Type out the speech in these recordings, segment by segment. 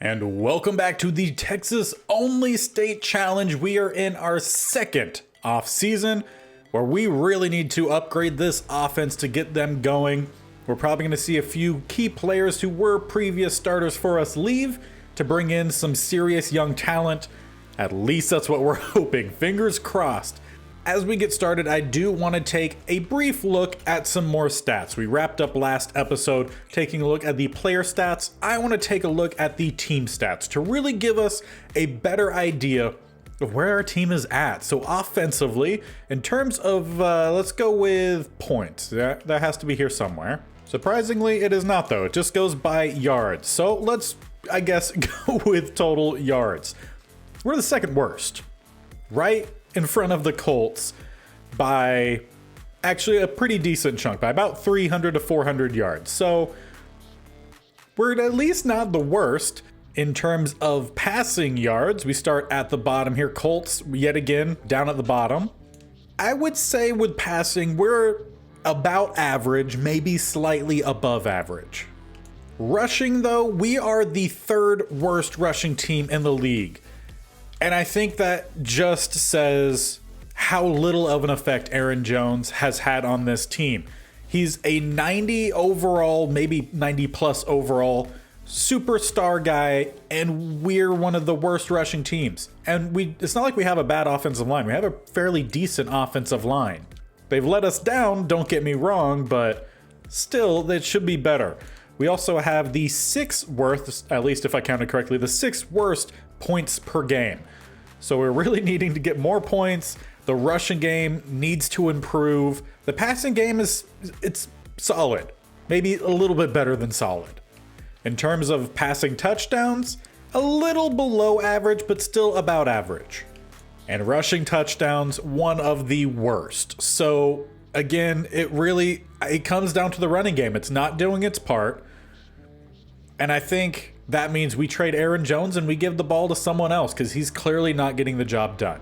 And welcome back to the Texas Only State Challenge. We are in our second off season where we really need to upgrade this offense to get them going. We're probably going to see a few key players who were previous starters for us leave to bring in some serious young talent. At least that's what we're hoping. Fingers crossed. As we get started, I do want to take a brief look at some more stats. We wrapped up last episode taking a look at the player stats. I want to take a look at the team stats to really give us a better idea of where our team is at. So offensively, in terms of, let's go with points. That has to be here somewhere. Surprisingly, it is not though. It just goes by yards. So let's, I guess, go with total yards. We're the second worst, right in front of the Colts by actually a pretty decent chunk, by about 300 to 400 yards. So we're at least not the worst in terms of passing yards. We start at the bottom here. Colts, yet again, down at the bottom. I would say with passing, we're about average, maybe slightly above average. Rushing, though, we are the third worst rushing team in the league. And I think that just says how little of an effect Aaron Jones has had on this team. He's a 90 overall, maybe 90 plus overall superstar guy, and we're one of the worst rushing teams. And it's not like we have a bad offensive line. We have a fairly decent offensive line. They've let us down, don't get me wrong, but still, it should be better. We also have the sixth worst, at least if I counted correctly, the sixth worst points per game. So we're really needing to get more points. The rushing game needs to improve. The passing game it's solid, maybe a little bit better than solid. In terms of passing touchdowns, a little below average, but still about average. And rushing touchdowns, one of the worst. So again, it comes down to the running game. It's not doing its part. And I think that means we trade Aaron Jones and we give the ball to someone else because he's clearly not getting the job done.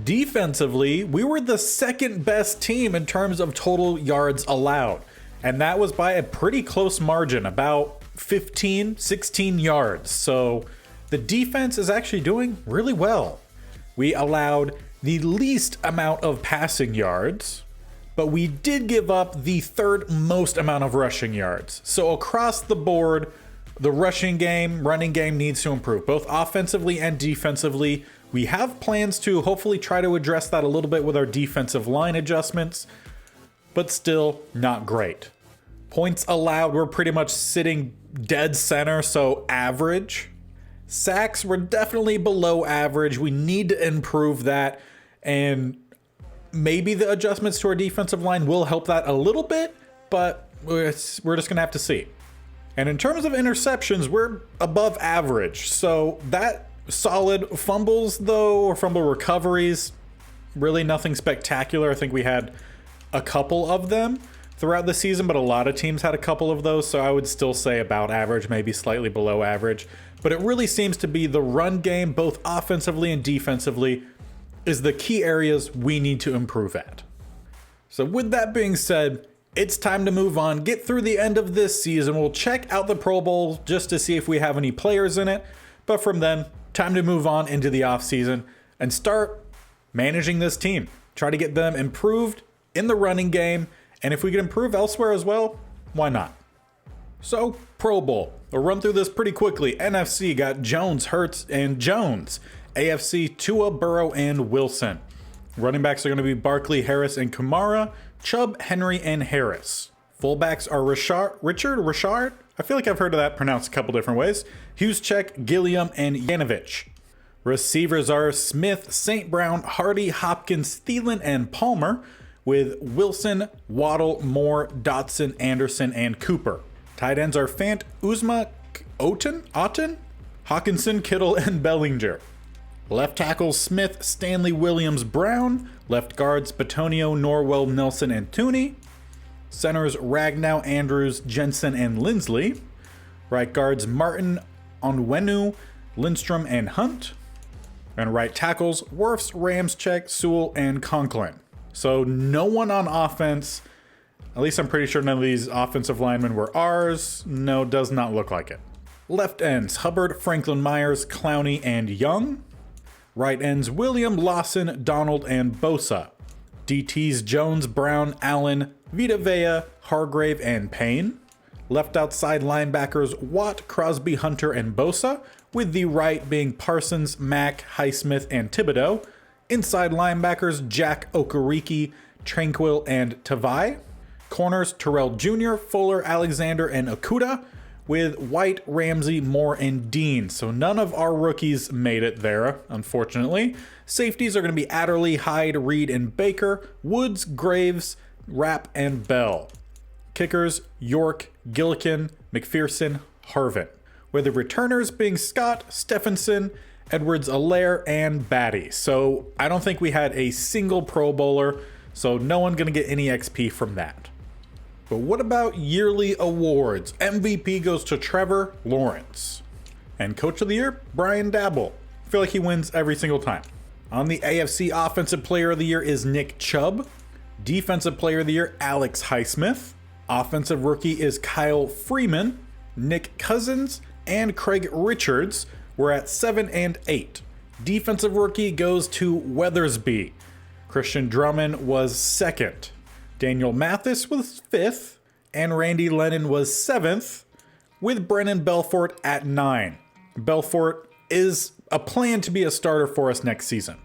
Defensively, we were the second best team in terms of total yards allowed. And that was by a pretty close margin, about 15, 16 yards. So the defense is actually doing really well. We allowed the least amount of passing yards, but we did give up the third most amount of rushing yards. So across the board, the running game needs to improve, both offensively and defensively. We have plans to hopefully try to address that a little bit with our defensive line adjustments, but still not great. Points allowed, we're pretty much sitting dead center, so average. Sacks, we're definitely below average. We need to improve that, and maybe the adjustments to our defensive line will help that a little bit, but we're just gonna have to see. And in terms of interceptions, we're above average. So that solid. Fumbles though, or fumble recoveries, really nothing spectacular. I think we had a couple of them throughout the season, but a lot of teams had a couple of those. So I would still say about average, maybe slightly below average. But it really seems to be the run game, both offensively and defensively, is the key areas we need to improve at. So with that being said, it's time to move on, get through the end of this season. We'll check out the Pro Bowl just to see if we have any players in it. But from then, time to move on into the offseason and start managing this team. Try to get them improved in the running game. And if we can improve elsewhere as well, why not? So, Pro Bowl. We'll run through this pretty quickly. NFC got Jones, Hurts, and Jones. AFC, Tua, Burrow, and Wilson. Running backs are going to be Barkley, Harris, and Kamara. Chubb, Henry, and Harris. Fullbacks are Richard? I feel like I've heard of that pronounced a couple different ways. Juszczyk, Gilliam, and Yanovich. Receivers are Smith, St. Brown, Hardy, Hopkins, Thielen, and Palmer, with Wilson, Waddle, Moore, Dotson, Anderson, and Cooper. Tight ends are Fant, Uzma, Otten, Hawkinson, Kittle, and Bellinger. Left tackles Smith, Stanley, Williams, Brown. Left guards Batonio, Norwell, Nelson, and Tooney. Centers Ragnow, Andrews, Jensen, and Lindsley. Right guards Martin, Onwenu, Lindstrom, and Hunt. And right tackles Wirfs, Ramczyk, Sewell, and Conklin. So no one on offense. At least I'm pretty sure none of these offensive linemen were ours. No, does not look like it. Left ends, Hubbard, Franklin Myers, Clowney, and Young. Right ends, William, Lawson, Donald, and Bosa. DTs, Jones, Brown, Allen, Vita Vea, Hargrave, and Payne. Left outside linebackers, Watt, Crosby, Hunter, and Bosa, with the right being Parsons, Mack, Highsmith, and Thibodeau. Inside linebackers, Jack, Okereke, Tranquil, and Tavai. Corners, Terrell Jr., Fuller, Alexander, and Okuda, with White, Ramsey, Moore, and Dean. So none of our rookies made it there, unfortunately. Safeties are going to be Adderley, Hyde, Reed, and Baker. Woods, Graves, Rapp, and Bell. Kickers, York, Gillikin, McPherson, Harvin. With the returners being Scott, Stephenson, Edwards, Allaire, and Batty. So I don't think we had a single Pro Bowler, so no one going to get any XP from that. But what about yearly awards? MVP goes to Trevor Lawrence. And Coach of the Year, Brian Dabble. I feel like he wins every single time. On the AFC Offensive Player of the Year is Nick Chubb. Defensive Player of the Year, Alex Highsmith. Offensive Rookie is Kyle Freeman. Nick Cousins and Craig Richards were at 7 and 8. Defensive Rookie goes to Weathersby. Christian Drummond was 2nd. Daniel Mathis was 5th, and Randy Lennon was 7th, with Brennan Belfort at 9. Belfort is a plan to be a starter for us next season.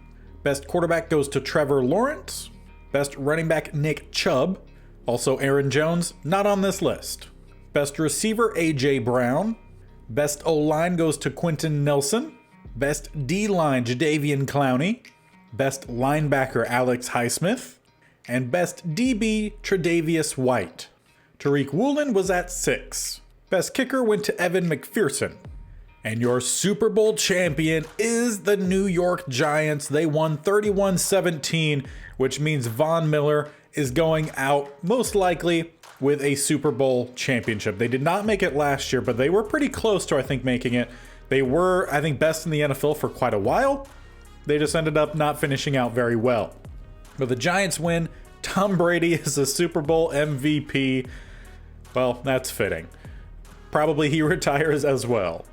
Best quarterback goes to Trevor Lawrence. Best running back, Nick Chubb. Also Aaron Jones, not on this list. Best receiver, A.J. Brown. Best O-line goes to Quentin Nelson. Best D-line, Jadeveon Clowney. Best linebacker, Alex Highsmith. And best DB, Tre'Davious White. Tariq Woolen was at 6. Best kicker went to Evan McPherson. And your Super Bowl champion is the New York Giants. They won 31-17, which means Von Miller is going out most likely with a Super Bowl championship. They did not make it last year, but they were pretty close to, I think, making it. They were, I think, best in the NFL for quite a while. They just ended up not finishing out very well. But the Giants win. Tom Brady is a Super Bowl MVP. Well, that's fitting. Probably he retires as well.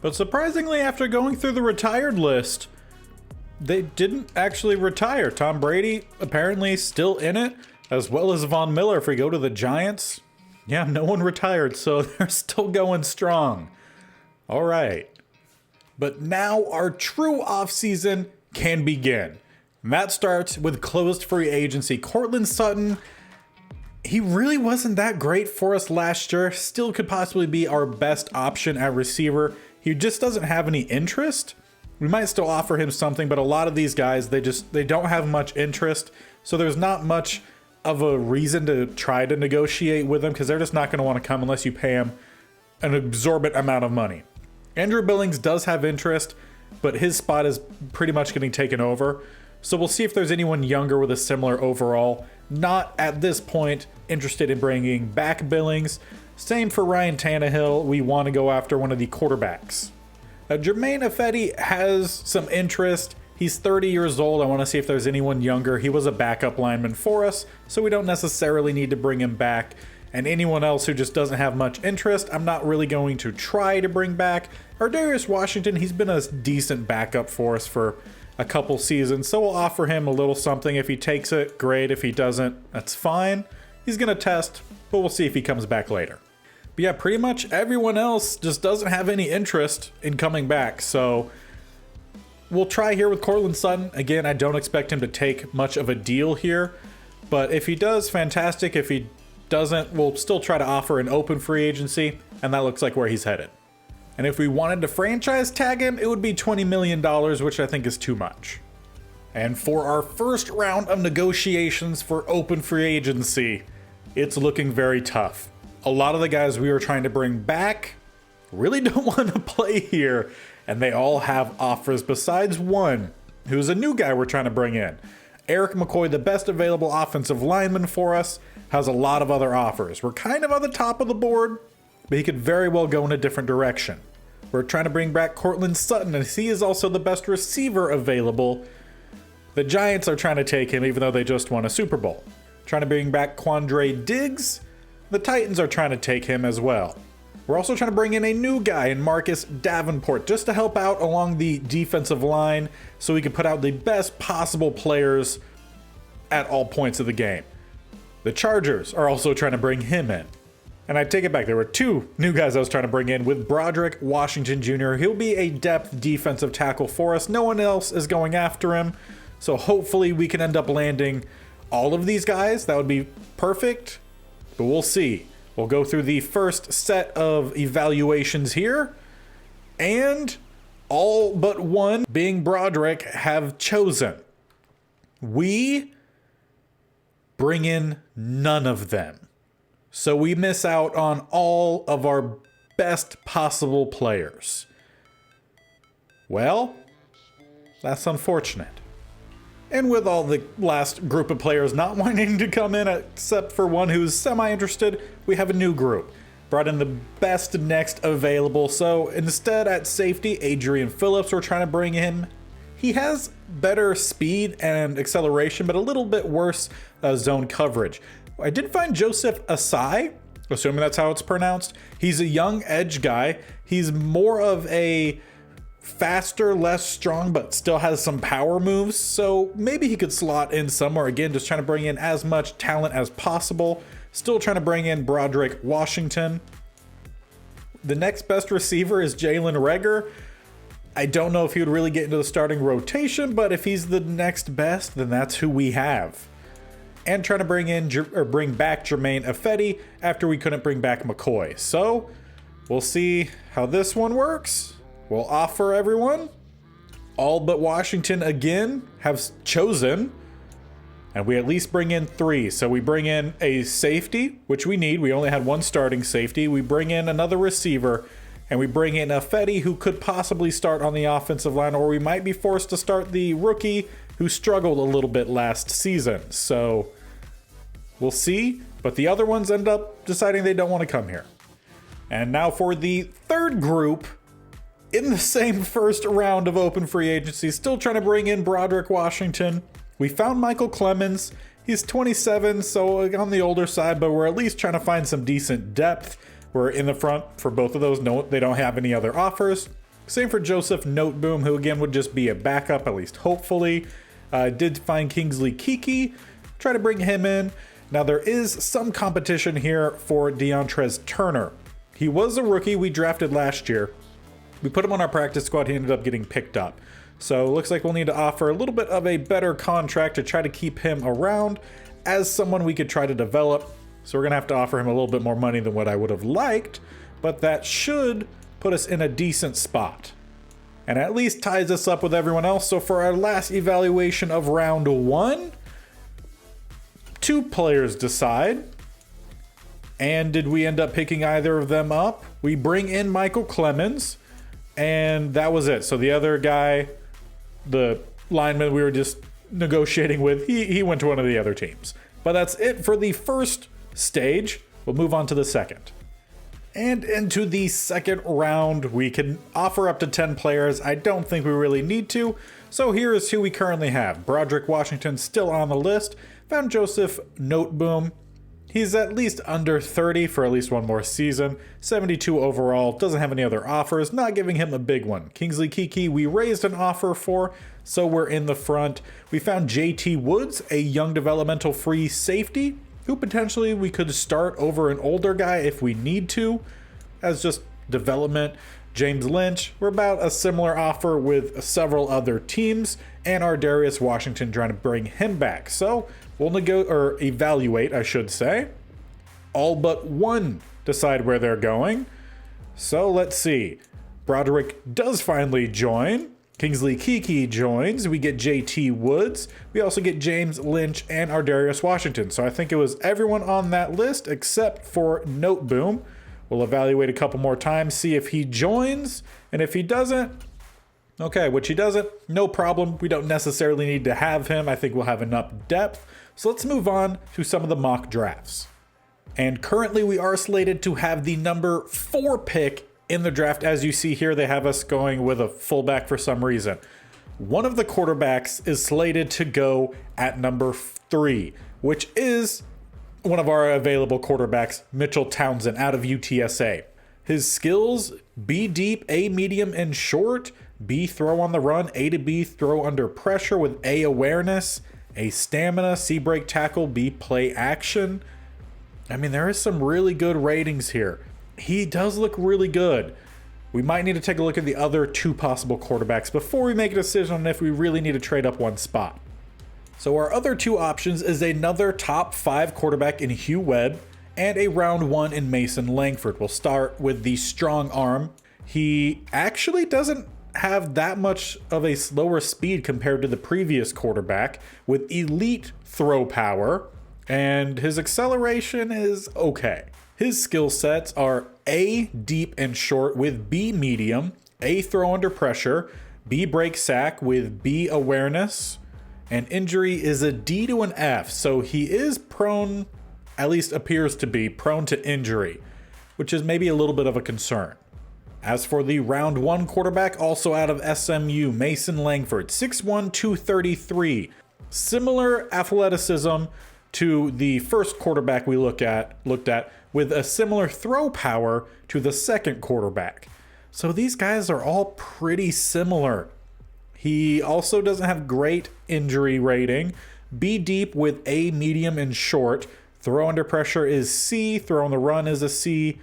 But surprisingly, after going through the retired list, they didn't actually retire. Tom Brady apparently still in it, as well as Von Miller. If we go to the Giants, yeah, no one retired, so they're still going strong. All right. But now our true offseason can begin. And that starts with closed free agency. Courtland Sutton, he really wasn't that great for us last year. Still could possibly be our best option at receiver. He just doesn't have any interest. We might still offer him something, but a lot of these guys, they don't have much interest. So there's not much of a reason to try to negotiate with them because they're just not going to want to come unless you pay him an exorbitant amount of money. Andrew Billings does have interest, but his spot is pretty much getting taken over. So we'll see if there's anyone younger with a similar overall. Not at this point interested in bringing back Billings. Same for Ryan Tannehill. We want to go after one of the quarterbacks. Now, Jermaine Ifedi has some interest. He's 30 years old. I want to see if there's anyone younger. He was a backup lineman for us, so we don't necessarily need to bring him back. And anyone else who just doesn't have much interest, I'm not really going to try to bring back. Darius Washington, he's been a decent backup for us for a couple seasons, so we'll offer him a little something. If he takes it, great. If he doesn't, that's fine. He's going to test, but we'll see if he comes back later. But yeah, pretty much everyone else just doesn't have any interest in coming back, so we'll try here with Courtland Sutton. Again, I don't expect him to take much of a deal here, but if he does, fantastic. If he doesn't, we'll still try to offer an open free agency, and that looks like where he's headed. And if we wanted to franchise tag him, it would be $20 million, which I think is too much. And for our first round of negotiations for open free agency, it's looking very tough. A lot of the guys we were trying to bring back really don't want to play here, and they all have offers besides one, who's a new guy we're trying to bring in. Eric McCoy, the best available offensive lineman for us, has a lot of other offers. We're kind of on the top of the board, but he could very well go in a different direction. We're trying to bring back Courtland Sutton, and he is also the best receiver available. The Giants are trying to take him, even though they just won a Super Bowl. Trying to bring back Quandre Diggs. The Titans are trying to take him as well. We're also trying to bring in a new guy in Marcus Davenport just to help out along the defensive line so we can put out the best possible players at all points of the game. The Chargers are also trying to bring him in. And I take it back, there were two new guys I was trying to bring in with Broderick Washington Jr. He'll be a depth defensive tackle for us. No one else is going after him. So hopefully we can end up landing all of these guys. That would be perfect, but we'll see. We'll go through the first set of evaluations here, and all but one, being Broderick, have chosen. We bring in none of them. So we miss out on all of our best possible players. Well, that's unfortunate. And with all the last group of players not wanting to come in, except for one who's semi-interested, we have a new group. Brought in the best next available. So instead at safety, Adrian Phillips, we're trying to bring him. He has better speed and acceleration, but a little bit worse zone coverage. I did find Joseph Asai, assuming that's how it's pronounced. He's a young edge guy. He's more of a faster, less strong, but still has some power moves. So maybe he could slot in somewhere. Again, just trying to bring in as much talent as possible. Still trying to bring in Broderick Washington. The next best receiver is Jalen Reagor. I don't know if he would really get into the starting rotation, but if he's the next best, then that's who we have. And trying to bring back Jermaine Ifedi after we couldn't bring back McCoy. So we'll see how this one works. We'll offer everyone. All but Washington again have chosen. And we at least bring in 3. So we bring in a safety, which we need. We only had one starting safety. We bring in another receiver. And we bring in Ifedi, who could possibly start on the offensive line. Or we might be forced to start the rookie who struggled a little bit last season. So we'll see. But the other ones end up deciding they don't want to come here. And now for the third group. In the same first round of open free agency, still trying to bring in Broderick Washington. We found Michael Clemens. He's 27, so on the older side, but we're at least trying to find some decent depth. We're in the front for both of those. No, they don't have any other offers. Same for Joseph Noteboom, who again would just be a backup, at least hopefully. Did find Kingsley Kiki. Try to bring him in. Now there is some competition here for Deontrez Turner. He was a rookie we drafted last year. We put him on our practice squad. He ended up getting picked up. So it looks like we'll need to offer a little bit of a better contract to try to keep him around as someone we could try to develop. So we're going to have to offer him a little bit more money than what I would have liked, but that should put us in a decent spot. And at least ties us up with everyone else. So for our last evaluation of round 1, 2 players decide. And did we end up picking either of them up? We bring in Michael Clemens. And that was it. So the other guy, the lineman we were just negotiating with, he went to one of the other teams. But that's it for the first stage. We'll move on to the second. And into the second round, we can offer up to 10 players. I don't think we really need to. So here is who we currently have. Broderick Washington still on the list. Found Joseph Noteboom. He's at least under 30 for at least one more season. 72 overall, doesn't have any other offers, not giving him a big one. Kingsley Kiki, we raised an offer for, so we're in the front. We found JT Woods, a young developmental free safety, who potentially we could start over an older guy if we need to, as just development. James Lynch, we're about a similar offer with several other teams, and our Darius Washington trying to bring him back. So we'll evaluate, I should say. All but one decide where they're going. So let's see. Broderick does finally join. Kingsley Kiki joins. We get JT Woods. We also get James Lynch and our Darius Washington. So I think it was everyone on that list except for Noteboom. We'll evaluate a couple more times, see if he joins. And if he doesn't, okay, which he doesn't, no problem. We don't necessarily need to have him. I think we'll have enough depth. So let's move on to some of the mock drafts. And currently we are slated to have the number 4 pick in the draft. As you see here, they have us going with a fullback for some reason. One of the quarterbacks is slated to go at number 3, which is one of our available quarterbacks, Mitchell Townsend out of UTSA. His skills: B deep, A medium and short, B throw on the run, A to B throw under pressure with A awareness, A stamina, C break tackle, B play action. I mean, there is some really good ratings here. He does look really good. We might need to take a look at the other two possible quarterbacks before we make a decision on if we really need to trade up one spot. So our other two options is another top 5 quarterback in Hugh Webb and a round 1 in Mason Langford. We'll start with the strong arm. He actually doesn't have that much of a slower speed compared to the previous quarterback, with elite throw power, and his acceleration is okay. His skill sets are A deep and short with B medium, A throw under pressure, B break sack with B awareness, and injury is a D to an F, so he is prone, at least appears to be, prone to injury, which is maybe a little bit of a concern. As for the round 1 quarterback, also out of SMU, Mason Langford, 6'1", 233. Similar athleticism to the first quarterback we looked at, with a similar throw power to the second quarterback. So these guys are all pretty similar. He also doesn't have great injury rating. B deep with A medium and short. Throw under pressure is C. Throw on the run is a C.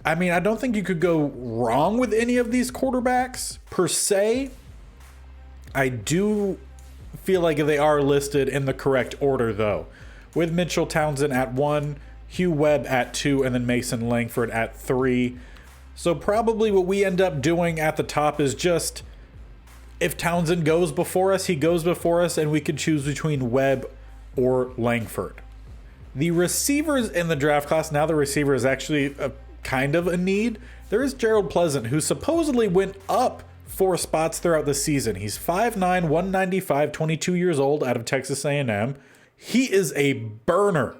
I mean, I don't think you could go wrong with any of these quarterbacks per se. I do feel like they are listed in the correct order though, with Mitchell Townsend at 1, Hugh Webb at 2, and then Mason Langford at 3. So probably what we end up doing at the top is just, if Townsend goes before us, he goes before us, and we can choose between Webb or Langford. The receivers in the draft class, now the receiver is actually a kind of a need. There is Gerald Pleasant, who supposedly went up 4 spots throughout the season. He's 5'9", 195, 22 years old, out of Texas A&M. He is a burner,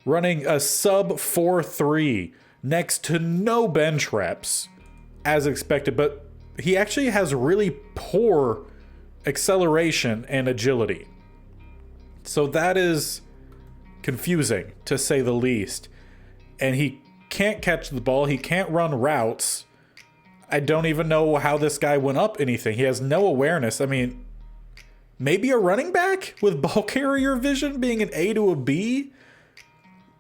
running a sub 4.3, next to no bench reps, as expected, but he actually has really poor acceleration and agility. So that is confusing, to say the least. And he can't catch the ball. He can't run routes. I don't even know how this guy went up anything. He has no awareness. I mean, maybe a running back with ball carrier vision, being an A to a B,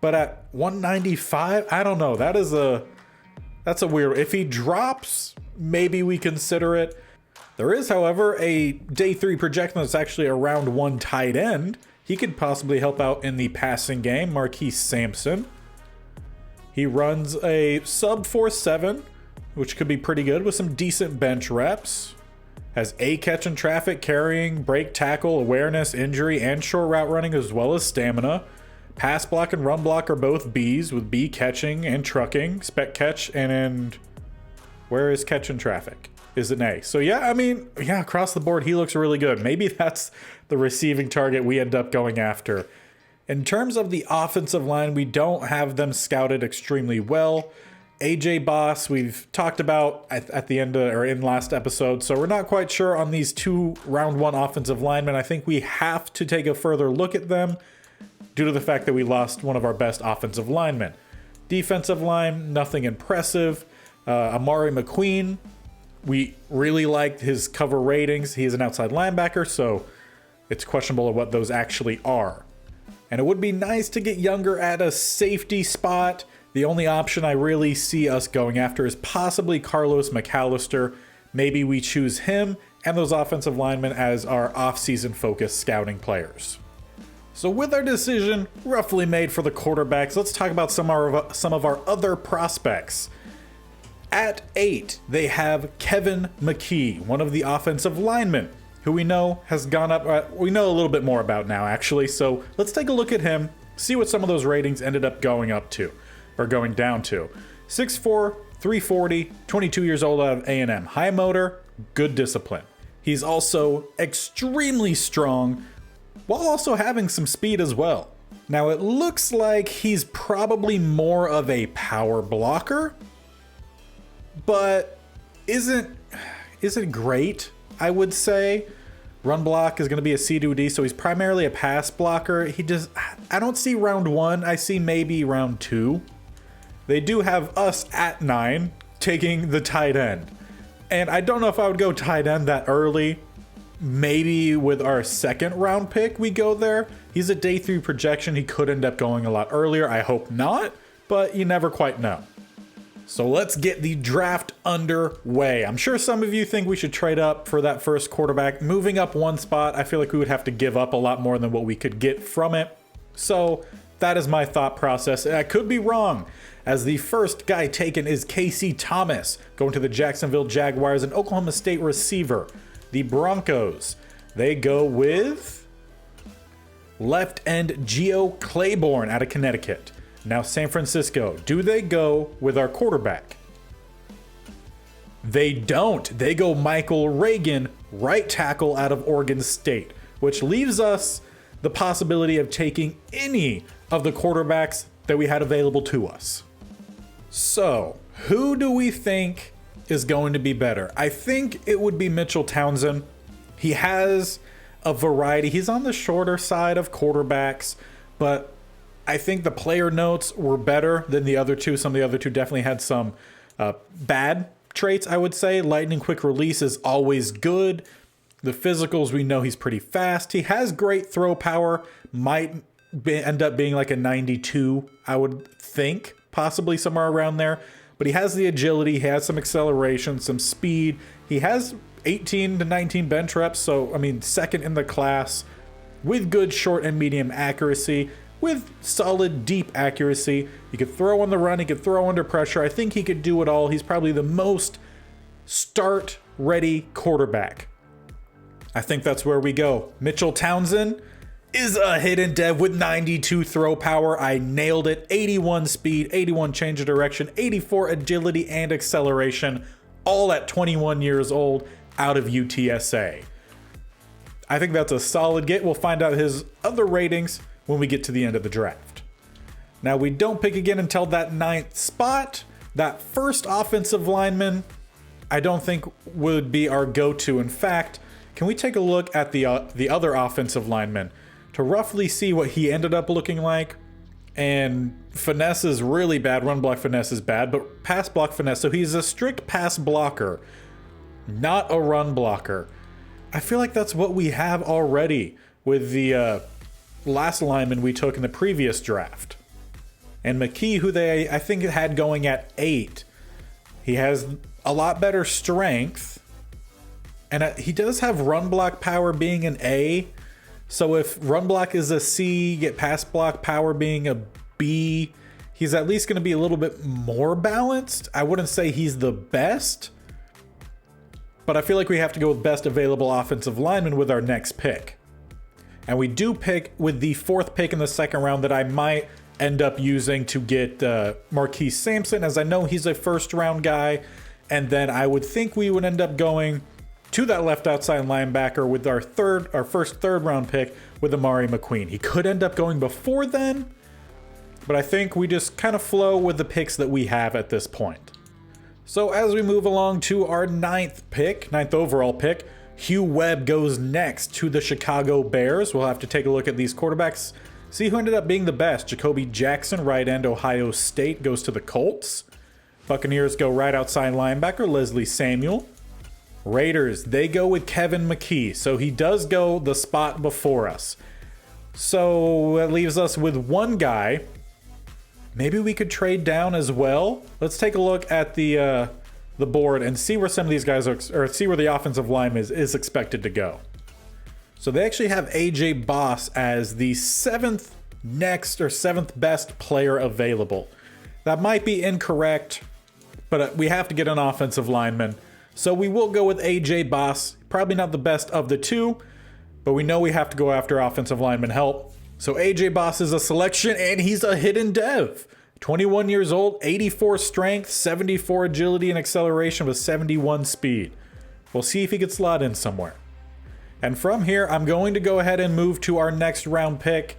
but at 195, I don't know. That's a weird. If he drops, maybe we consider it. There is, however, a day 3 projection that's actually a round 1 tight end. He could possibly help out in the passing game. Marquise Sampson. He runs a sub 4.7, which could be pretty good with some decent bench reps. Has A catch in traffic, carrying, break tackle, awareness, injury, and short route running, as well as stamina. Pass block and run block are both Bs, with B catching and trucking, spec catch, and where is catch in traffic? Is an A. So yeah, I mean, yeah, across the board, he looks really good. Maybe that's the receiving target we end up going after. In terms of the offensive line, we don't have them scouted extremely well. AJ Boss, we've talked about at the end of, or in last episode, so we're not quite sure on these 2 round 1 offensive linemen. I think we have to take a further look at them due to the fact that we lost one of our best offensive linemen. Defensive line, nothing impressive. Amari McQueen, we really liked his cover ratings. He is an outside linebacker, so it's questionable what those actually are. And it would be nice to get younger at a safety spot. The only option I really see us going after is possibly Carlos McAllister. Maybe we choose him and those offensive linemen as our off-season focused scouting players. So with our decision roughly made for the quarterbacks, let's talk about some of our other prospects. At 8, they have Kevin McKee, one of the offensive linemen, who we know has gone up. We know a little bit more about now, actually. So let's take a look at him, see what some of those ratings ended up going up to, or going down to. 6'4", 340, 22 years old, out of A&M. High motor, good discipline. He's also extremely strong, while also having some speed as well. Now it looks like he's probably more of a power blocker, but isn't great, I would say. Run block is going to be a C to D, so he's primarily a pass blocker. I don't see round 1. I see maybe round 2. they do have us at 9 taking the tight end. And I don't know if I would go tight end that early. Maybe with our second round pick, we go there. He's a day 3 projection. He could end up going a lot earlier. I hope not, but you never quite know. So let's get the draft underway. I'm sure some of you think we should trade up for that first quarterback. Moving up one spot, I feel like we would have to give up a lot more than what we could get from it. So that is my thought process. I could be wrong, as the first guy taken is Casey Thomas, going to the Jacksonville Jaguars, an Oklahoma State receiver. The Broncos, they go with left end Gio Claiborne out of Connecticut. Now San Francisco, do they go with our quarterback? They don't. They go Michael Reagan, right tackle out of Oregon State, which leaves us the possibility of taking any of the quarterbacks that we had available to us. So, who do we think is going to be better? I think it would be Mitchell Townsend. He has a variety. He's on the shorter side of quarterbacks, but I think the player notes were better than the other two. Some of the other two definitely had some bad traits, I would say. Lightning quick release is always good. The physicals, we know he's pretty fast. He has great throw power. Might end up being like a 92, I would think, possibly somewhere around there. But he has the agility, he has some acceleration, some speed. He has 18 to 19 bench reps, so, I mean, second in the class, with good short and medium accuracy, with solid deep accuracy. He could throw on the run, he could throw under pressure. I think he could do it all. He's probably the most start-ready quarterback. I think that's where we go. Mitchell Townsend is a hidden dev with 92 throw power. I nailed it. 81 speed, 81 change of direction, 84 agility and acceleration, all at 21 years old out of UTSA. I think that's a solid get. We'll find out his other ratings when we get to the end of the draft. Now, we don't pick again until that 9th spot. That first offensive lineman, I don't think would be our go-to. In fact, can we take a look at the other offensive lineman to roughly see what he ended up looking like? And finesse is really bad. Run block finesse is bad, but pass block finesse. So he's a strict pass blocker, not a run blocker. I feel like that's what we have already with the last lineman we took in the previous draft. And McKee, who they, I think, had going at 8, he has a lot better strength. And he does have run block power being an A. So if run block is a C, get pass block power being a B, he's at least going to be a little bit more balanced. I wouldn't say he's the best, but I feel like we have to go with best available offensive lineman with our next pick. And we do pick with the 4th pick in the second round that I might end up using to get Marquise Sampson, as I know he's a first round guy. And then I would think we would end up going to that left outside linebacker with our first third round pick with Amari McQueen. He could end up going before then, but I think we just kind of flow with the picks that we have at this point. So as we move along to our 9th overall pick, Hugh Webb goes next to the Chicago Bears. We'll have to take a look at these quarterbacks, see who ended up being the best. Jacoby Jackson, right end, Ohio State, goes to the Colts. Buccaneers go right outside linebacker, Leslie Samuel. Raiders, they go with Kevin McKee, so he does go the spot before us. So that leaves us with one guy. Maybe we could trade down as well. Let's take a look at the board and see where some of these guys are, or see where the offensive line is expected to go. So they actually have AJ Boss as the 7th best player available. That might be incorrect, but we have to get an offensive lineman. So we will go with AJ Boss. Probably not the best of the two, but we know we have to go after offensive lineman help. So AJ Boss is a selection, and he's a hidden dev. 21 years old, 84 strength, 74 agility and acceleration with 71 speed. We'll see if he gets slot in somewhere. And from here, I'm going to go ahead and move to our next round pick.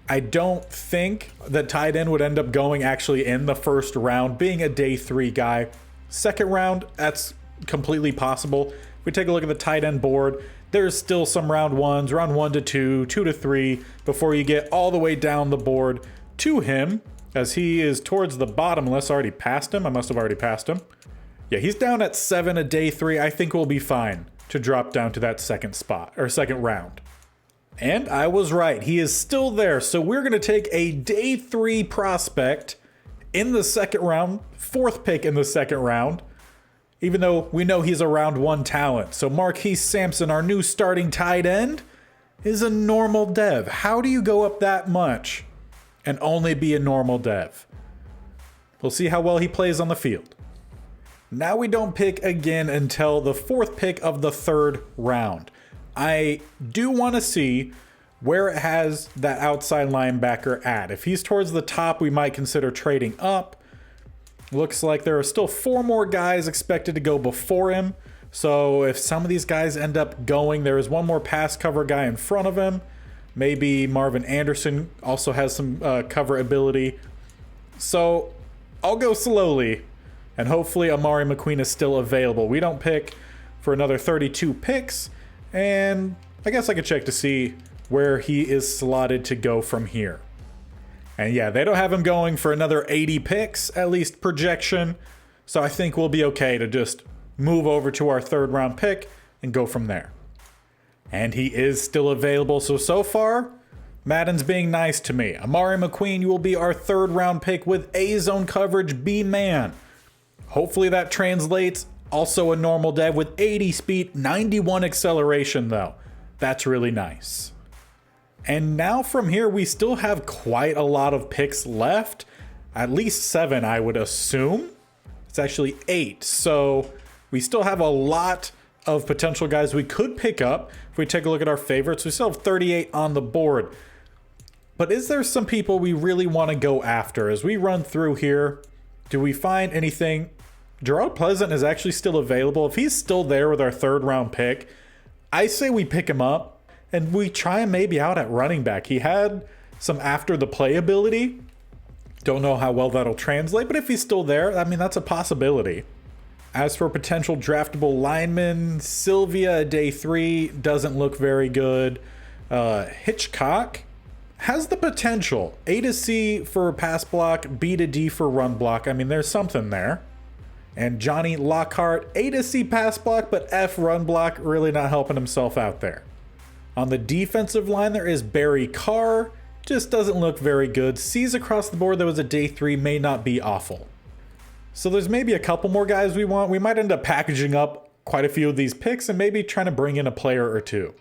I don't think that tight end would end up going actually in the first round, being a day 3 guy. Second round, that's completely possible. If we take a look at the tight end board, there's still some round 1s, round 1 to 2, 2 to 3, before you get all the way down the board to him. as he is towards the bottom, unless I already passed him. I must have already passed him. Yeah, he's down at 7 at day 3. I think we'll be fine to drop down to that second spot, or second round. And I was right. He is still there. So we're going to take a day 3 prospect in the second round, 4th pick in the second round, even though we know he's a round 1 talent. So Marquise Sampson, our new starting tight end, is a normal dev. How do you go up that much and only be a normal dev? We'll see how well he plays on the field. Now we don't pick again until the 4th pick of the 3rd round. I do want to see where it has that outside linebacker at. If he's towards the top, we might consider trading up. Looks like there are still 4 more guys expected to go before him. So if some of these guys end up going, there is 1 more pass cover guy in front of him. Maybe Marvin Anderson also has some cover ability. So I'll go slowly, and hopefully Amari McQueen is still available. We don't pick for another 32 picks, and I guess I could check to see where he is slotted to go from here. And yeah, they don't have him going for another 80 picks, at least projection. So I think we'll be okay to just move over to our 3rd round pick and go from there. And he is still available. So far, Madden's being nice to me. Amari McQueen, you will be our 3rd round pick with A zone coverage, B-man. Hopefully that translates. Also a normal dev with 80 speed, 91 acceleration though. That's really nice. And now from here, we still have quite a lot of picks left. At least 7, I would assume. It's actually 8. So we still have a lot of potential guys we could pick up. If we take a look at our favorites, we still have 38 on the board. But is there some people we really want to go after? As we run through here, do we find anything? Gerard Pleasant is actually still available. If he's still there with our 3rd round pick, I say we pick him up and we try him maybe out at running back. He had some after the play ability. Don't know how well that'll translate, but if he's still there, I mean, that's a possibility. As for potential draftable linemen, Sylvia day 3 doesn't look very good. Hitchcock has the potential. A to C for pass block, B to D for run block. I mean, there's something there. And Johnny Lockhart, A to C pass block, but F run block, really not helping himself out there. On the defensive line, there is Barry Carr. Just doesn't look very good. C's across the board, that was a day 3, may not be awful. So there's maybe a couple more guys we want. We might end up packaging up quite a few of these picks and maybe trying to bring in a player or 2.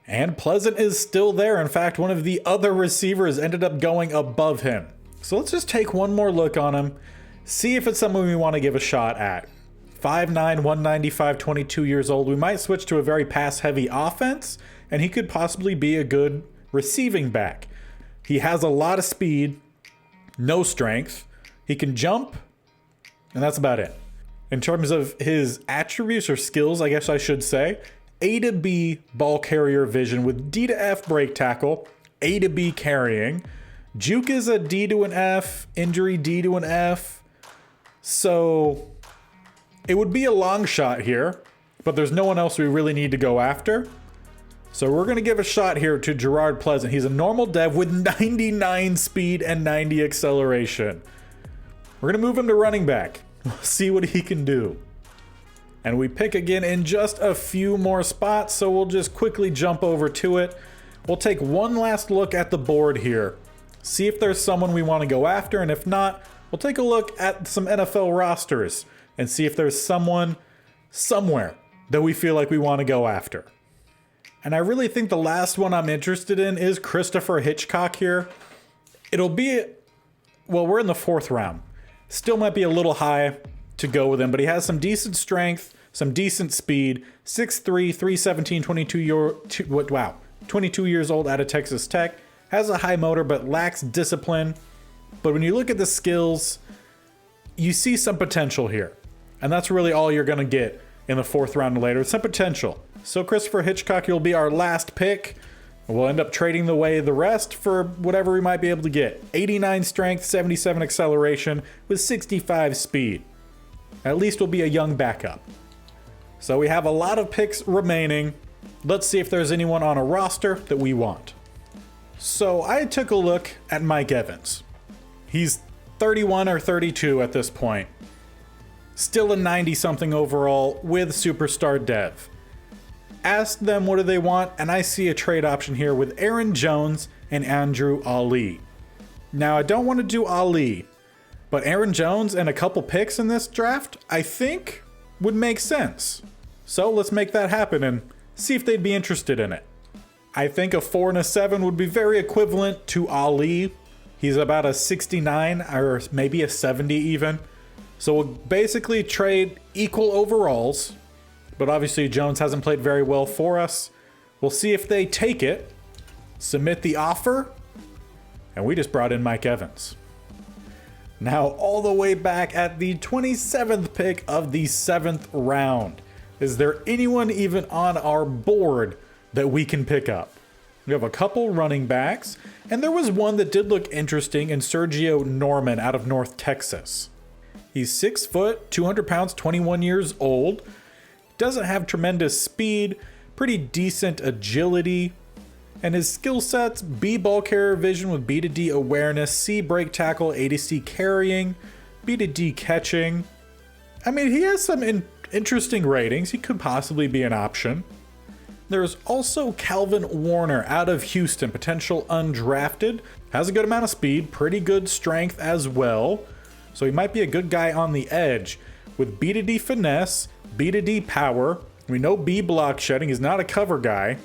And Pleasant is still there. In fact, one of the other receivers ended up going above him. So let's just take one more look on him. See if it's someone we want to give a shot at. 5'9", 195, 22 years old. We might switch to a very pass-heavy offense, and he could possibly be a good receiving back. He has a lot of speed, no strength. He can jump, and that's about it. In terms of his attributes or skills, I guess I should say, A to B ball carrier vision with D to F break tackle, A to B carrying. Juke is a D to an F, injury D to an F. So it would be a long shot here, but there's no one else we really need to go after. So we're going to give a shot here to Gerard Pleasant. He's a normal dev with 99 speed and 90 acceleration. We're going to move him to running back. See what he can do. And we pick again in just a few more spots, so we'll just quickly jump over to it. We'll take one last look at the board here. See if there's someone we want to go after, and if not, we'll take a look at some NFL rosters and see if there's someone somewhere that we feel like we want to go after. And I really think the last one I'm interested in is Christopher Hitchcock here. It'll be, well, we're in the 4th round. Still might be a little high to go with him, but he has some decent strength, some decent speed, 6'3", 317, 22 years old out of Texas Tech, has a high motor but lacks discipline. But when you look at the skills, you see some potential here. And that's really all you're going to get in the 4th round and later, some potential. So Christopher Hitchcock, you'll be our last pick. We'll end up trading away the rest for whatever we might be able to get. 89 strength, 77 acceleration with 65 speed. At least we'll be a young backup. So we have a lot of picks remaining. Let's see if there's anyone on a roster that we want. So I took a look at Mike Evans. He's 31 or 32 at this point. Still a 90-something overall with superstar dev. Ask them what do they want, and I see a trade option here with Aaron Jones and Andrew Ali. Now, I don't want to do Ali, but Aaron Jones and a couple picks in this draft, I think, would make sense. So let's make that happen and see if they'd be interested in it. I think a 4 and a 7 would be very equivalent to Ali. He's about a 69 or maybe a 70 even. So we'll basically trade equal overalls, but obviously Jones hasn't played very well for us. We'll see if they take it, submit the offer, and we just brought in Mike Evans. Now all the way back at the 27th pick of the 7th round. Is there anyone even on our board that we can pick up? We have a couple running backs, and there was one that did look interesting in Sergio Norman out of North Texas. He's 6 foot, 200 pounds, 21 years old. Doesn't have tremendous speed, pretty decent agility, and his skill sets: B ball carrier vision with B to D awareness, C break tackle, A to C carrying, B to D catching. I mean, he has some interesting ratings. He could possibly be an option. There's also Calvin Warner out of Houston, potential undrafted. Has a good amount of speed, pretty good strength as well. So he might be a good guy on the edge with B to D finesse, B to D power. We know B block shedding. He's not a cover guy.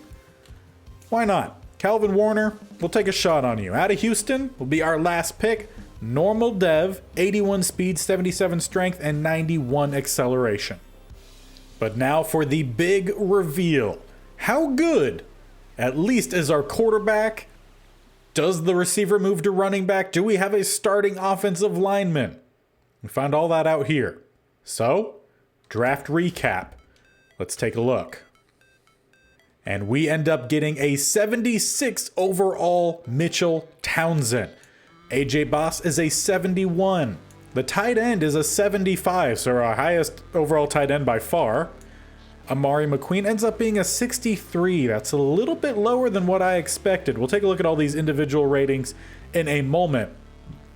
Why not? Calvin Warner, we'll take a shot on you. Out of Houston will be our last pick. Normal dev, 81 speed, 77 strength, and 91 acceleration. But now for the big reveal. How good, at least is our quarterback? Does the receiver move to running back? Do we have a starting offensive lineman? We found all that out here. So, draft recap. Let's take a look. And we end up getting a 76 overall Mitchell Townsend. AJ Boss is a 71. The tight end is a 75, so our highest overall tight end by far. Amari McQueen ends up being a 63. That's a little bit lower than what I expected. We'll take a look at all these individual ratings in a moment.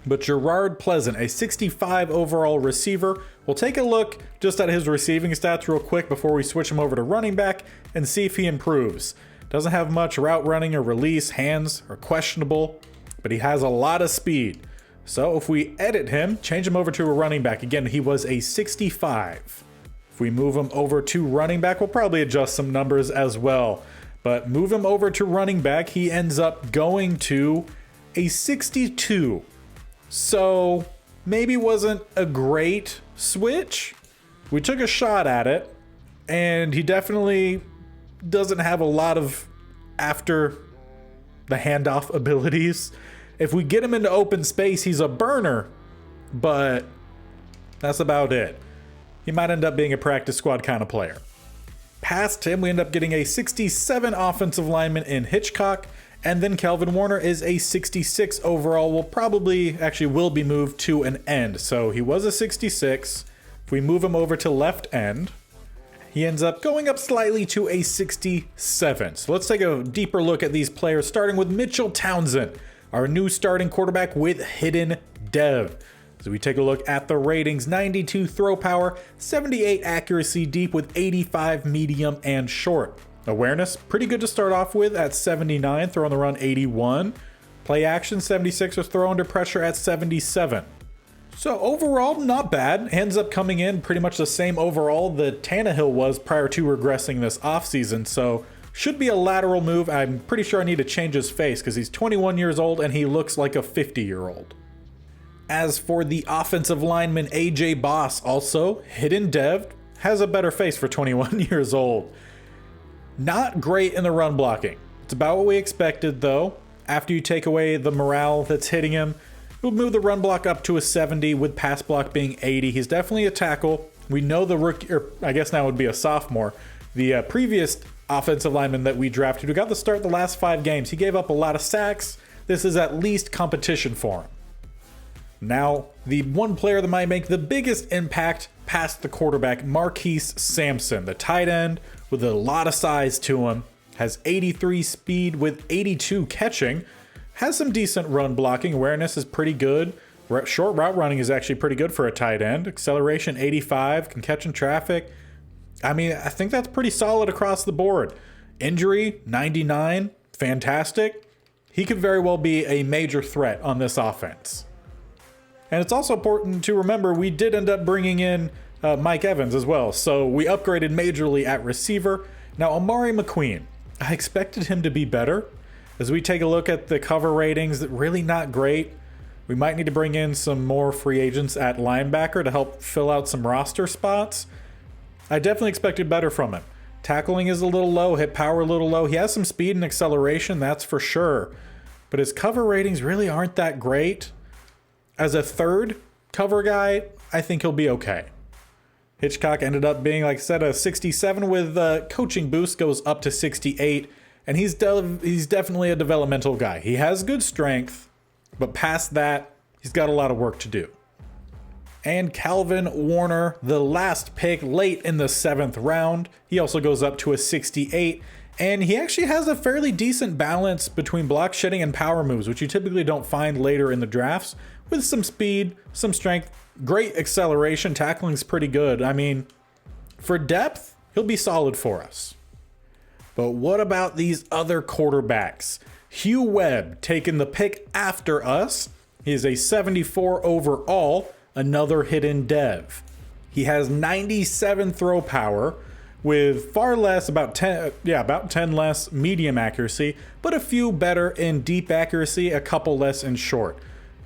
But Gerard Pleasant, a 65 overall receiver. We'll take a look just at his receiving stats real quick before we switch him over to running back and see if he improves. Doesn't have much route running or release, hands are questionable, but he has a lot of speed. So if we edit him, change him over to a running back, again, he was a 65. If we move him over to running back, we'll probably adjust some numbers as well. But move him over to running back, he ends up going to a 62. So maybe wasn't a great switch. We took a shot at it, and he definitely doesn't have a lot of after the handoff abilities. If we get him into open space, he's a burner, but that's about it. He might end up being a practice squad kind of player. Past him, we end up getting a 67 offensive lineman in Hitchcock, and then Calvin Warner is a 66 overall. Will be moved to an end. So he was a 66. If we move him over to left end, he ends up going up slightly to a 67. So let's take a deeper look at these players, starting with Mitchell Townsend, our new starting quarterback with hidden dev. So we take a look at the ratings: 92 throw power, 78 accuracy deep with 85 medium and short. Awareness, pretty good to start off with at 79, throw on the run 81. Play action 76 with throw under pressure at 77. So overall, not bad. Ends up coming in pretty much the same overall that Tannehill was prior to regressing this offseason. So should be a lateral move. I'm pretty sure I need to change his face because he's 21 years old and he looks like a 50-year-old. As for the offensive lineman, AJ Boss, also hidden dev, has a better face for 21 years old. Not great in the run blocking. It's about what we expected though. After you take away the morale that's hitting him, we'll move the run block up to a 70 with pass block being 80. He's definitely a tackle. We know the rookie, or I guess now would be a sophomore, the previous offensive lineman that we drafted who got the start the last 5 games. He gave up a lot of sacks. This is at least competition for him. Now, the one player that might make the biggest impact past the quarterback, Marquise Sampson, the tight end with a lot of size to him, has 83 speed with 82 catching, has some decent run blocking, awareness is pretty good, Short route running is actually pretty good for a tight end. Acceleration 85, can catch in traffic. I mean, I think that's pretty solid across the board. Injury 99, fantastic. He could very well be a major threat on this offense. And it's also important to remember we did end up bringing in Mike Evans as well. So we upgraded majorly at receiver. Now, Amari McQueen, I expected him to be better. As we take a look at the cover ratings, really not great. We might need to bring in some more free agents at linebacker to help fill out some roster spots. I definitely expected better from him. Tackling is a little low, hit power a little low. He has some speed and acceleration, that's for sure. But his cover ratings really aren't that great. As a third cover guy, I think he'll be okay. Hitchcock ended up being, like I said, a 67 with coaching boost, goes up to 68. And he's definitely a developmental guy. He has good strength, but past that, he's got a lot of work to do. And Calvin Warner, the last pick late in the 7th round. He also goes up to a 68. And he actually has a fairly decent balance between block shedding and power moves, which you typically don't find later in the drafts, with some speed, some strength, great acceleration. Tackling's pretty good. I mean, for depth, he'll be solid for us. But what about these other quarterbacks? Hugh Webb taking the pick after us. He is a 74 overall, another hidden dev. He has 97 throw power with far less, about 10 less medium accuracy, but a few better in deep accuracy, a couple less in short.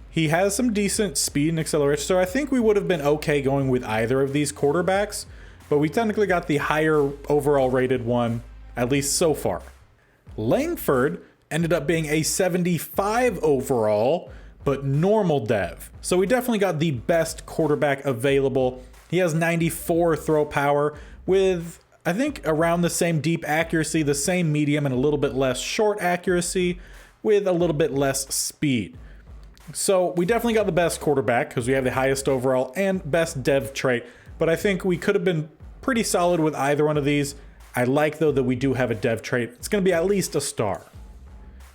He has some decent speed and acceleration, so I think we would have been okay going with either of these quarterbacks, but we technically got the higher overall rated one, at least so far. Langford ended up being a 75 overall, but normal dev. So we definitely got the best quarterback available. He has 94 throw power with, I think, around the same deep accuracy, the same medium, and a little bit less short accuracy with a little bit less speed. So we definitely got the best quarterback because we have the highest overall and best dev trait, but I think we could have been pretty solid with either one of these. I like, though, that we do have a dev trait. It's going to be at least a star.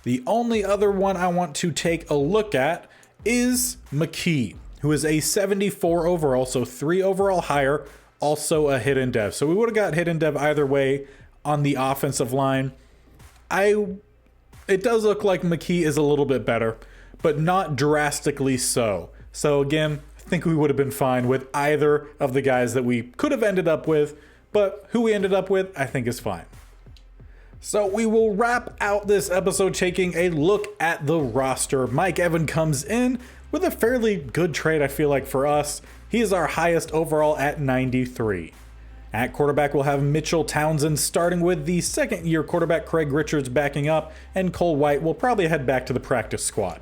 The only other one I want to take a look at is McKee, who is a 74 overall, so 3 overall higher, also a hidden dev. So we would have got hidden dev either way on the offensive line. It does look like McKee is a little bit better, but not drastically so. So again, I think we would have been fine with either of the guys that we could have ended up with, but who we ended up with, I think is fine. So we will wrap out this episode taking a look at the roster. Mike Evans comes in with a fairly good trade, I feel like, for us. He is our highest overall at 93. At quarterback, we'll have Mitchell Townsend starting with the second-year quarterback Craig Richards backing up, and Cole White will probably head back to the practice squad.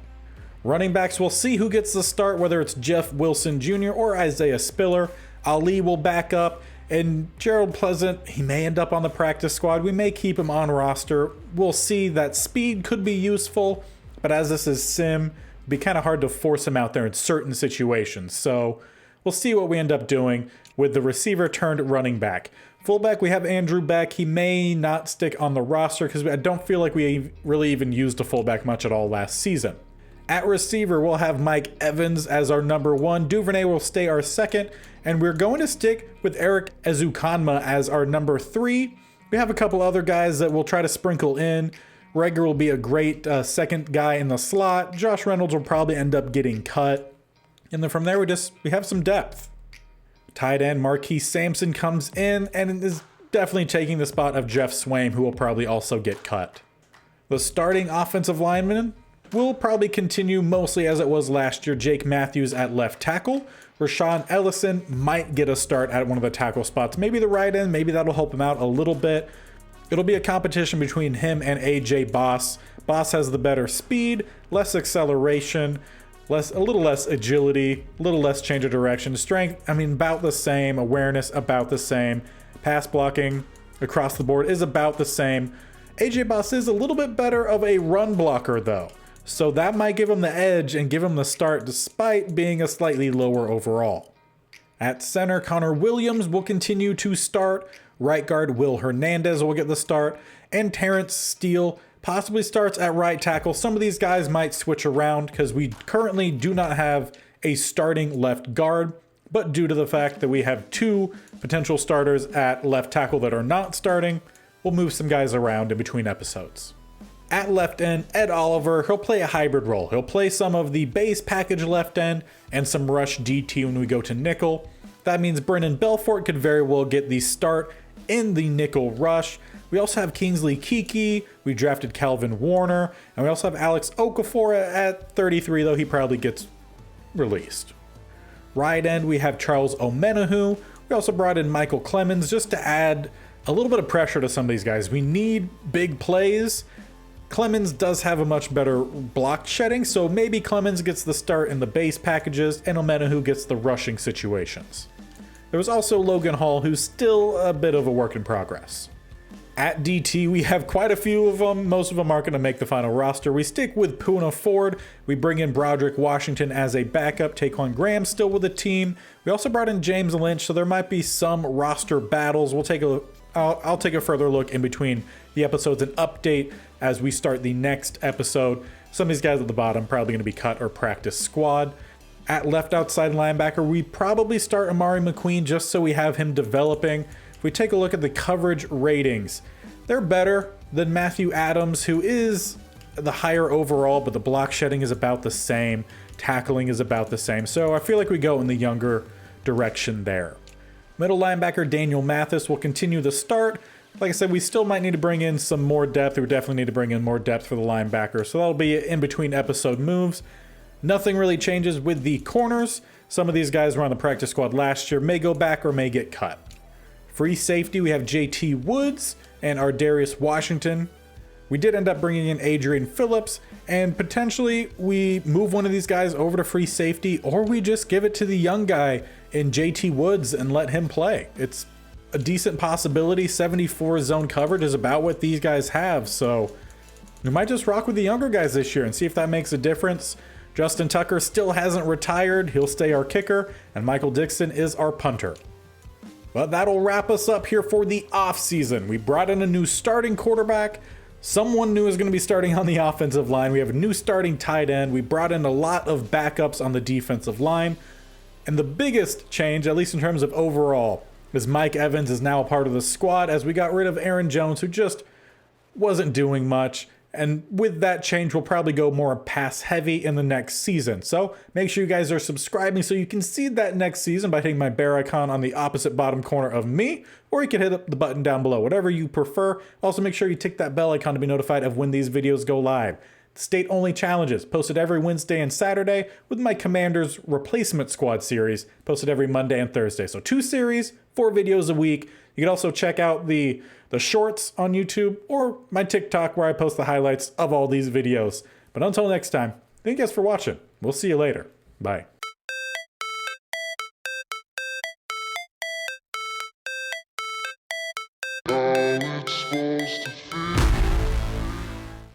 Running backs, we'll see who gets the start, whether it's Jeff Wilson Jr. or Isaiah Spiller. Ali will back up. And Gerald Pleasant, he may end up on the practice squad. We may keep him on roster. We'll see. That speed could be useful, but as this is sim, it'd be kind of hard to force him out there in certain situations. So we'll see what we end up doing with the receiver turned running back. Fullback, we have Andrew Beck. He may not stick on the roster because I don't feel like we really even used a fullback much at all last season. At receiver, we'll have Mike Evans as our number 1. Duvernay will stay our second. And we're going to stick with Eric Ezukanma as our number 3. We have a couple other guys that we'll try to sprinkle in. Rager will be a great second guy in the slot. Josh Reynolds will probably end up getting cut. And then from there, we have some depth. Tight end Marquise Sampson comes in and is definitely taking the spot of Jeff Swaim, who will probably also get cut. The starting offensive lineman will probably continue mostly as it was last year. Jake Matthews at left tackle. Rashawn Ellison might get a start at one of the tackle spots. Maybe the right end, maybe that'll help him out a little bit. It'll be a competition between him and AJ Boss. Boss has the better speed, less acceleration, a little less agility, a little less change of direction. Strength, about the same. Awareness, about the same. Pass blocking across the board is about the same. AJ Boss is a little bit better of a run blocker, though. So that might give him the edge and give him the start despite being a slightly lower overall. At center, Connor Williams will continue to start. Right guard Will Hernandez will get the start. And Terrence Steele possibly starts at right tackle. Some of these guys might switch around because we currently do not have a starting left guard, but due to the fact that we have 2 potential starters at left tackle that are not starting, we'll move some guys around in between episodes. At left end, Ed Oliver, he'll play a hybrid role. He'll play some of the base package left end and some rush DT when we go to nickel. That means Brennan Belfort could very well get the start in the nickel rush. We also have Kingsley Kiki, we drafted Calvin Warner, and we also have Alex Okafor at 33, though he probably gets released. Right end, we have Charles Omenihu. We also brought in Michael Clemens just to add a little bit of pressure to some of these guys. We need big plays. Clemens does have a much better block shedding, so maybe Clemens gets the start in the base packages and Omenihu gets the rushing situations. There was also Logan Hall, who's still a bit of a work in progress. At DT, we have quite a few of them. Most of them aren't going to make the final roster. We stick with Poona Ford. We bring in Broderick Washington as a backup. Taquan Graham still with the team. We also brought in James Lynch, so there might be some roster battles. I'll take a further look in between the episodes and update as we start the next episode. Some of these guys at the bottom probably going to be cut or practice squad. At left outside linebacker, we probably start Amari McQueen just so we have him developing. If we take a look at the coverage ratings, they're better than Matthew Adams, who is the higher overall, but the block shedding is about the same. Tackling is about the same. So I feel like we go in the younger direction there. Middle linebacker Daniel Mathis will continue the start. Like I said, we still might need to bring in some more depth. We definitely need to bring in more depth for the linebacker. So that'll be in between episode moves. Nothing really changes with the corners. Some of these guys were on the practice squad last year, may go back or may get cut. Free safety, we have JT Woods and Ardarius Washington. We did end up bringing in Adrian Phillips, and potentially we move one of these guys over to free safety, or we just give it to the young guy in JT Woods and let him play. It's a decent possibility. 74 zone coverage is about what these guys have, so we might just rock with the younger guys this year and see if that makes a difference. Justin Tucker still hasn't retired. He'll stay our kicker, and Michael Dixon is our punter. But that'll wrap us up here for the offseason. We brought in a new starting quarterback. Someone new is going to be starting on the offensive line. We have a new starting tight end. We brought in a lot of backups on the defensive line. And the biggest change, at least in terms of overall, is Mike Evans is now a part of the squad as we got rid of Aaron Jones, who just wasn't doing much. And with that change, we'll probably go more pass heavy in the next season. So make sure you guys are subscribing so you can see that next season by hitting my bear icon on the opposite bottom corner of me, or you can hit the button down below, whatever you prefer. Also make sure you tick that bell icon to be notified of when these videos go live. State-only challenges posted every Wednesday and Saturday, with my Commanders Replacement Squad series posted every Monday and Thursday. So 2 series, 4 videos a week. You can also check out the shorts on YouTube or my TikTok where I post the highlights of all these videos. But until next time, thank you guys for watching. We'll see you later. Bye. How it's supposed to feel.